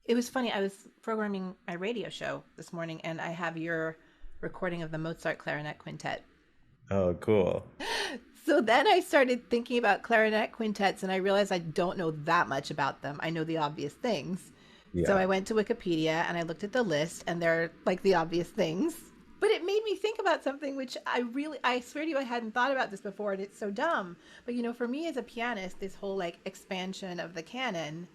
It was funny. I was programming my radio show this morning, and I have your recording of the Mozart Clarinet Quintet. Oh, cool. So then I started thinking about clarinet quintets, and I realized I don't know that much about them. I know the obvious things. So Yeah. I went to Wikipedia and I looked at the list, and they're like the obvious things. But it made me think about something which I swear to you, I hadn't thought about this before, and it's so dumb. But for me as a pianist, this whole like expansion of the canon,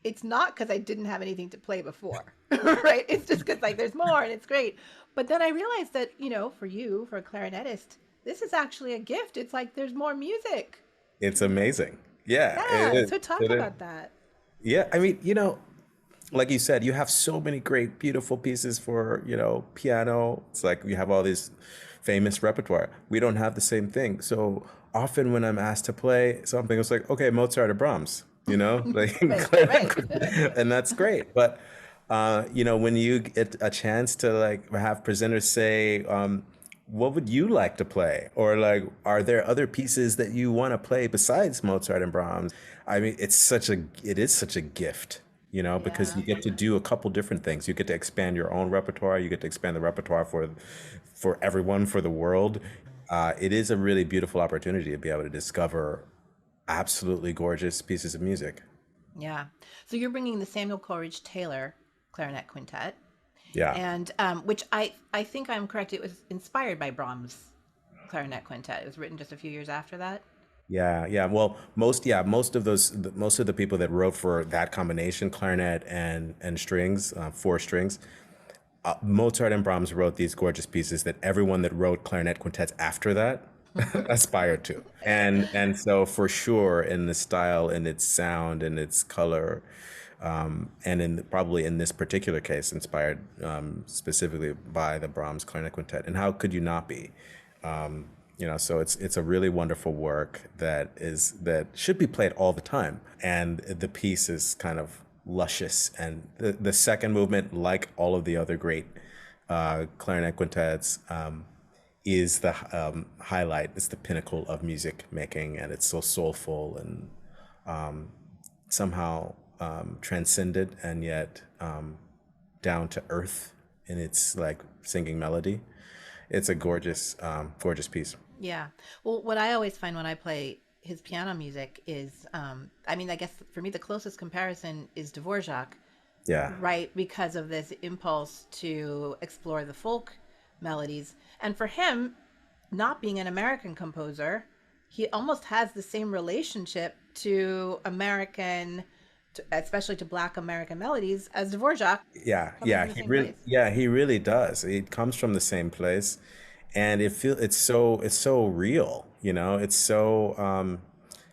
it's not because I didn't have anything to play before, right? It's just because like there's more and it's great. But then I realized that, for you, for a clarinetist, this is actually a gift. It's like there's more music. It's amazing. Yeah, it Yeah. is. So talk It is. about that. Yeah, I mean, like you said, you have so many great, beautiful pieces for, piano. It's like you have all this famous repertoire. We don't have the same thing. So often when I'm asked to play something, it's like, okay, Mozart or Brahms, like, Right, right. and that's great. But when you get a chance to like have presenters say, what would you like to play? Or like, are there other pieces that you want to play besides Mozart and Brahms? I mean, it is such a gift, because Yeah. you get to do a couple different things. You get to expand your own repertoire. You get to expand the repertoire for everyone, for the world. It is a really beautiful opportunity to be able to discover absolutely gorgeous pieces of music. Yeah. So you're bringing the Samuel Coleridge-Taylor Clarinet Quintet, Yeah. and which I think I'm correct. It was inspired by Brahms' Clarinet Quintet. It was written just a few years after that. Yeah, yeah. Well, most of the people that wrote for that combination, clarinet and strings, four strings, Mozart and Brahms wrote these gorgeous pieces that everyone that wrote clarinet quintets after that aspired to. And so for sure, in the style, in its sound, in its color, and in probably in this particular case, inspired specifically by the Brahms Clarinet Quintet. And how could you not be? So it's a really wonderful work that should be played all the time. And the piece is kind of luscious. And the second movement, like all of the other great clarinet quintets, is the highlight. It's the pinnacle of music making, and it's so soulful and somehow transcended and yet down to earth in its like singing melody. It's a gorgeous, gorgeous piece. Yeah. Well, what I always find when I play his piano music is, I mean, I guess for me, the closest comparison is Dvorak, Yeah, right? Because of this impulse to explore the folk melodies. And for him, not being an American composer, he almost has the same relationship to American, especially to Black American melodies, as Dvorak, yeah, coming from the same place. he really does. It comes from the same place, and it's so real. It's so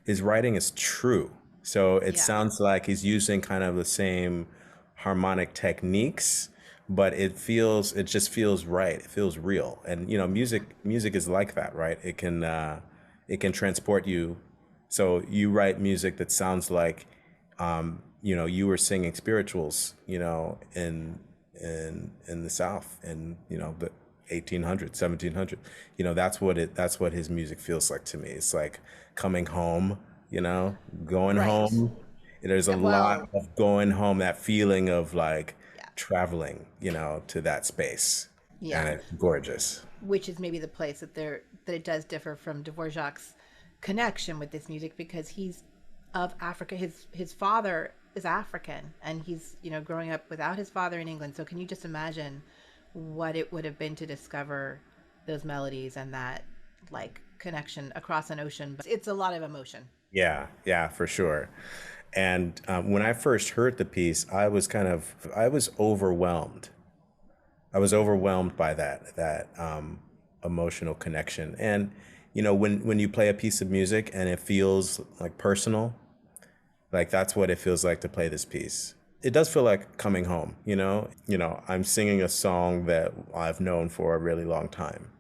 his writing is true. So it Yeah. sounds like he's using kind of the same harmonic techniques, but it just feels right. It feels real. And music is like that, right? It can transport you. So you write music that sounds like you were singing spirituals, in the South in, the 1800s, 1700s. That's what his music feels like to me. It's like coming home, going Right. home. There's a lot Well, of going home, that feeling of like yeah. traveling, to that space. And Yeah. it's gorgeous. Which is maybe the place that it does differ from Dvorak's connection with this music, because he's of Africa. His father is African, and he's growing up without his father in England. So can you just imagine what it would have been to discover those melodies and that like connection across an ocean? But it's a lot of emotion. Yeah, yeah, for sure. And when I first heard the piece, I was overwhelmed. I was overwhelmed by that emotional connection. And when you play a piece of music and it feels like personal, like that's what it feels like to play this piece. It does feel like coming home. I'm singing a song that I've known for a really long time.